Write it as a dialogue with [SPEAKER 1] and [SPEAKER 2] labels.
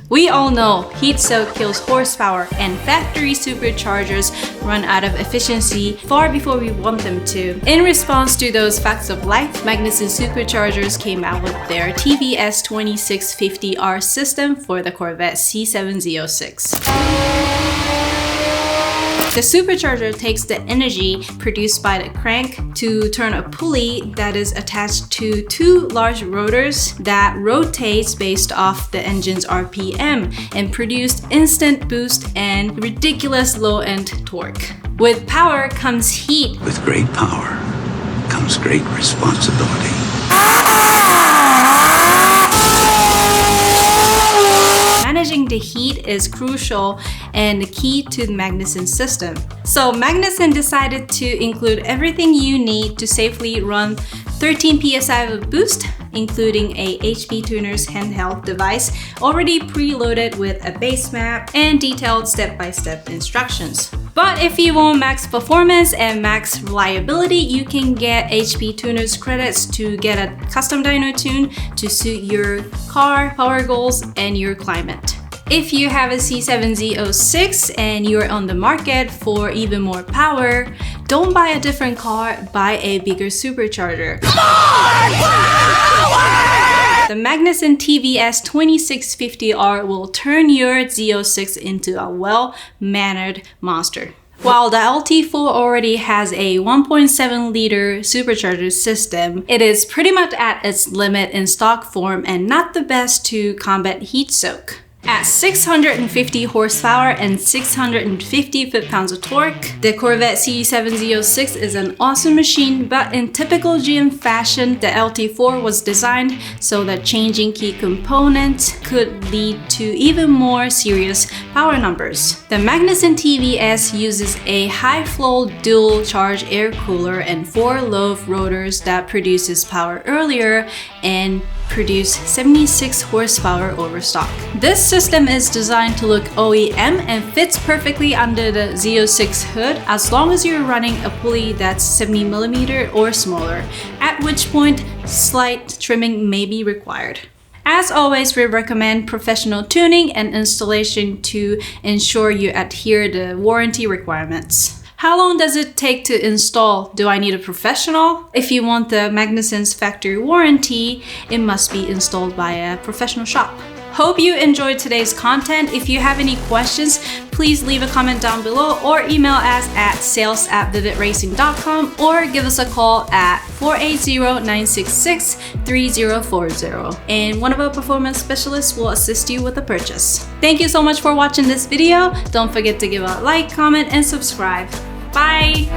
[SPEAKER 1] We all know heat soak kills horsepower and factory superchargers run out of efficiency far before we want them to. In response to those facts of life, Magnuson Superchargers came out with their TVS2650R system for the Corvette C0706. The supercharger takes the energy produced by the crank to turn a pulley that is attached to two large rotors that rotates based off the engine's RPM and produce instant boost and ridiculous low-end torque. With power comes heat.
[SPEAKER 2] With great power comes great responsibility.
[SPEAKER 1] Managing the heat is crucial and the key to the Magnuson system. So Magnuson decided to include everything you need to safely run 13 psi of boost, including a HP Tuner's handheld device already preloaded with a base map and detailed step-by-step instructions. But if you want max performance and max reliability, you can get HP Tuner's credits to get a custom dyno tune to suit your car, power goals, and your climate. If you have a C0706 and you're on the market for even more power, don't buy a different car, buy a bigger supercharger. The Magnuson TVS2650R will turn your Z06 into a well-mannered monster. While the LT4 already has a 1.7 liter supercharger system, it is pretty much at its limit in stock form and not the best to combat heat soak. At 650 horsepower and 650 foot-pounds of torque, the Corvette C0706 is an awesome machine, but in typical GM fashion, the LT4 was designed so that changing key components could lead to even more serious power numbers. The Magnuson TVS uses a high-flow dual-charge air cooler and 4 low rotors that produces power earlier and produce 76 horsepower over stock. This system is designed to look OEM and fits perfectly under the Z06 hood as long as you're running a pulley that's 70mm or smaller, at which point slight trimming may be required. As always, we recommend professional tuning and installation to ensure you adhere to warranty requirements. How long does it take to install? Do I need a professional? If you want the Magnuson's factory warranty, it must be installed by a professional shop. Hope you enjoyed today's content. If you have any questions, please leave a comment down below or email us at sales@vividracing.com or give us a call at 480-966-3040 and one of our performance specialists will assist you with the purchase. Thank you so much for watching this video. Don't forget to give a like, comment, and subscribe. Bye!